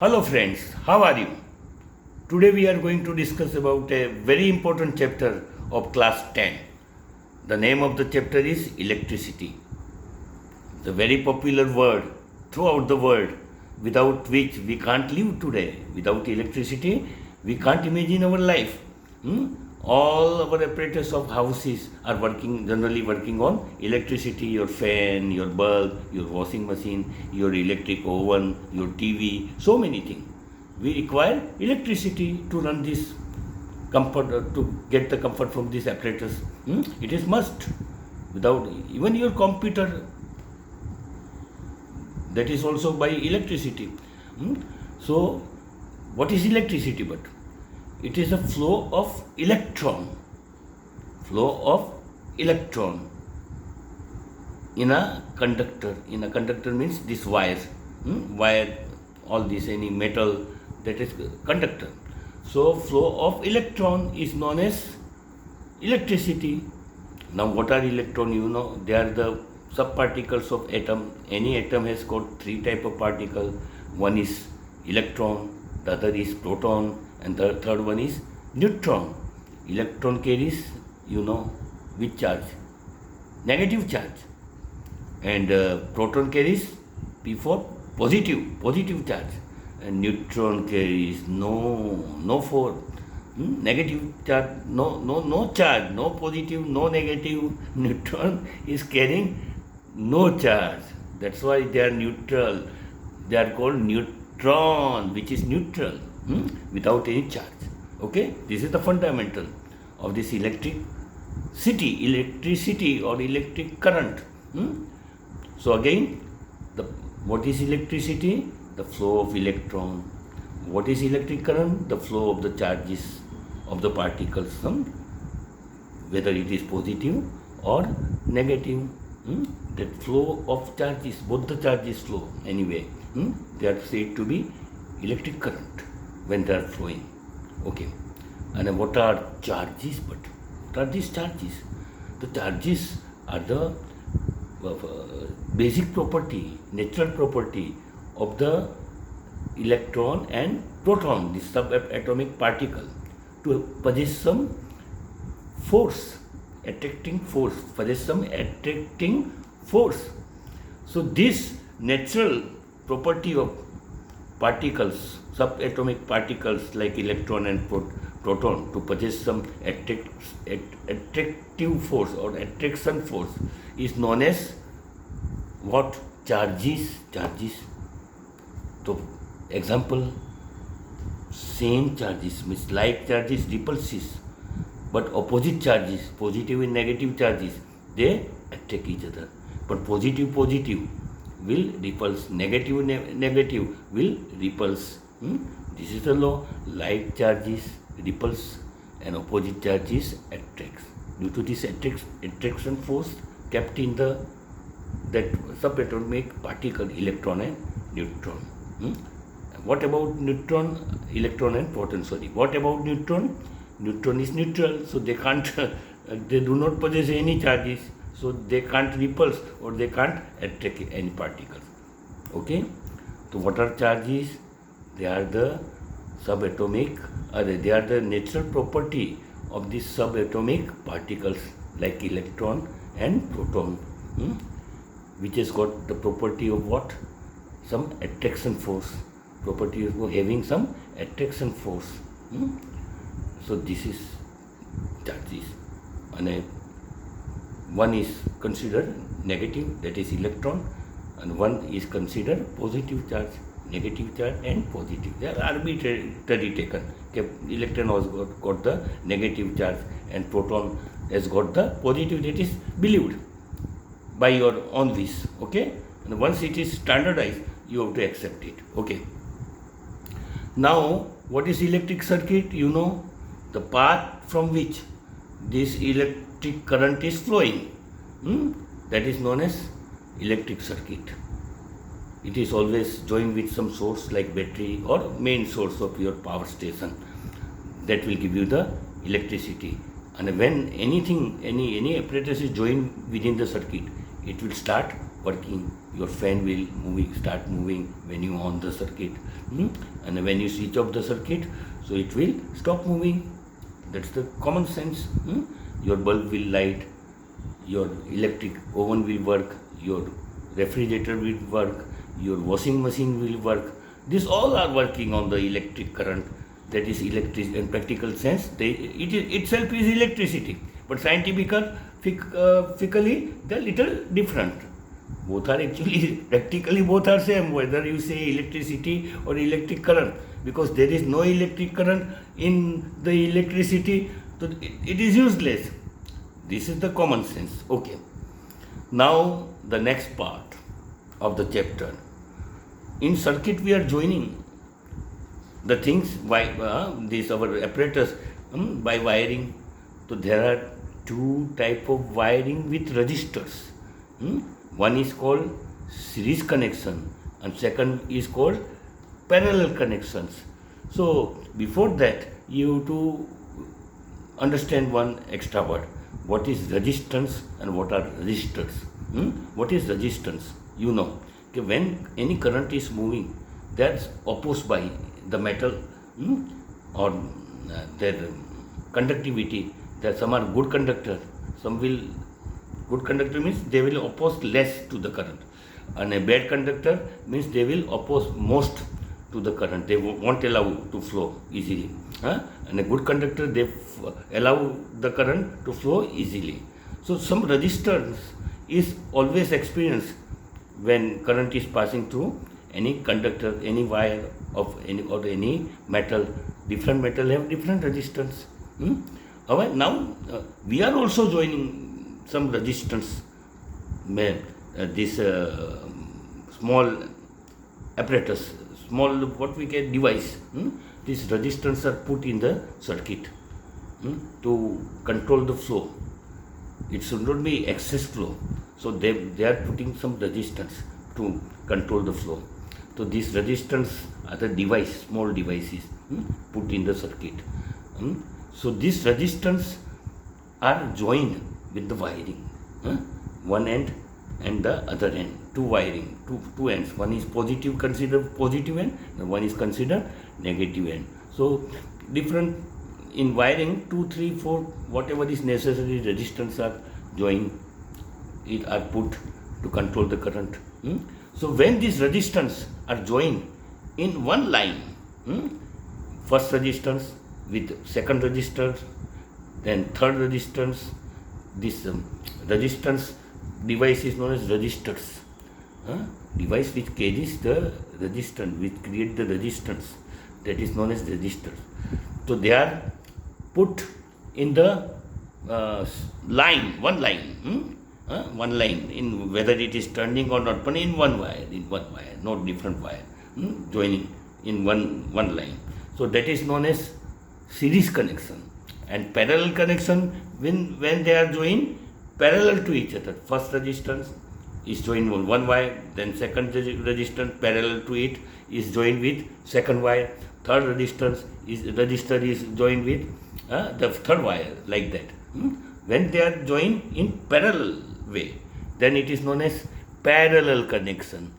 Hello friends, how are you? Today we are going to discuss about a very important chapter of class 10. The name of the chapter is electricity. The very popular word throughout the world without which we can't live today. Without electricity, we can't imagine our life. All our apparatus of houses are generally working on electricity, your fan, your bulb, your washing machine, your electric oven, your TV, so many things. We require electricity to run this comfort, to get the comfort from this apparatus. It is must. Without even your computer, that is also by electricity. So, what is electricity but? It is a flow of electron in a conductor means this wire, all this, any metal, that is conductor. So flow of electron is known as electricity. Now what are electron? They are the subparticles of atom. Any atom has got three type of particle. One is electron, the other is proton, and the third one is neutron. Electron carries, which charge? Negative charge. And proton carries P for positive charge. And neutron carries no force, negative charge, no charge, no positive, no negative. Neutron is carrying no charge. That's why they are neutral. They are called neutron, which is neutral, without any charge. Okay, this is the fundamental of this electricity or electric current. So again, what is electricity? The flow of electron. What is electric current? The flow of the charges of the particles, whether it is positive or negative. That flow of charges, both the charges flow anyway. They are said to be electric current when they are flowing. Okay. And what are charges? But what are these charges? The charges are the basic property, natural property of the electron and proton, the subatomic particle, to possess some force, attracting force. So this natural property of particles, subatomic particles like electron and proton, to possess some attractive force or attraction force, is known as what? Charges. So example, same charges means like charges repulses, but opposite charges, positive and negative charges, they attract each other. But positive will repulse, negative will repulse. This is the law. Like charges repulse and opposite charges attracts. Due to this attraction force kept in that subatomic particle, electron and neutron. What about electron and proton? What about neutron? Neutron is neutral, so they can't, they do not possess any charges, so they can't repulse or they can't attract any particles. Okay? So what are charges? They are the they are the natural property of these subatomic particles like electron and proton, which has got the property of what? Some attraction force. Property of having some attraction force. So this is charges. And one is considered negative, that is electron, and one is considered positive charge, negative charge and positive. They are arbitrarily taken. Electron has got the negative charge and proton has got the positive, that is believed by your own wish. Okay? And once it is standardized, you have to accept it. Okay? Now, what is electric circuit? The path from which this electric current is flowing. That is known as electric circuit. It is always joined with some source like battery or main source of your power station. That will give you the electricity. And when any apparatus is joined within the circuit, it will start working. Your fan will start moving when you on the circuit, and when you switch off the circuit, so it will stop moving. That's the common sense. Your bulb will light, your electric oven will work, your refrigerator will work, your washing machine will work. These all are working on the electric current. That is electric in practical sense. It itself is electricity, but scientifically they are little different. Both are actually practically both are same, whether you say electricity or electric current, because there is no electric current in the electricity, so it is useless. This is the common sense. Okay. Now the next part of the chapter. In circuit we are joining the things by this our apparatus by wiring. So there are two type of wiring with resistors. One is called series connection and second is called parallel connections. So before that you have to understand one extra word. What is resistance and what are resistors? What is resistance? You know, okay, when any current is moving, that's opposed by the metal or their conductivity. There some are good conductor, some will good conductor means they will oppose less to the current, and a bad conductor means they will oppose most to the current. They won't allow to flow easily. And a good conductor they allow the current to flow easily. So some resistance is always experienced when current is passing through any conductor, any wire of any metal. Different metal have different resistance. Alright, now we are also joining some resistance. This small apparatus, small what we can device. These resistors are put in the circuit to control the flow. It should not be excess flow. So they are putting some resistance to control the flow. So these resistance are the device, small devices put in the circuit. So these resistance are joined with the wiring. One end and the other end. Two wiring, two ends. One is positive, considered positive end, and one is considered negative end. So different in wiring, 2, 3, 4, whatever is necessary resistance are joined, it are put to control the current. So when these resistance are joined in one line, first resistance with second resistance, then third resistance, this resistance device is known as resistors. Device which carries the resistance, which create the resistance, that is known as resistors. So they are put in the line, one line, in whether it is turning or not, but in one wire, not different wire, joining in one line. So that is known as series connection. And parallel connection, when they are joined parallel to each other. First resistance is joined with one wire, then second resistance parallel to it is joined with second wire, third resistance is resistor is joined with the third wire, like that. When they are joined in parallel way, then it is known as parallel connection.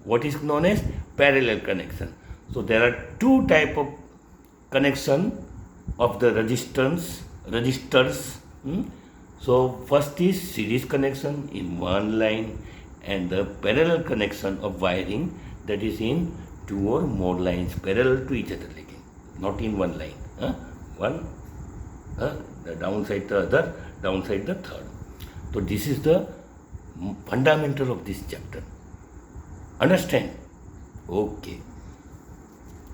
What is known as parallel connection? So there are two type of connection of the resistors. So first is series connection in one line, and the parallel connection of wiring, that is in two or more lines parallel to each other, not in one line. One the downside the other, downside the third. So this is the fundamental of this chapter. Understand? Okay.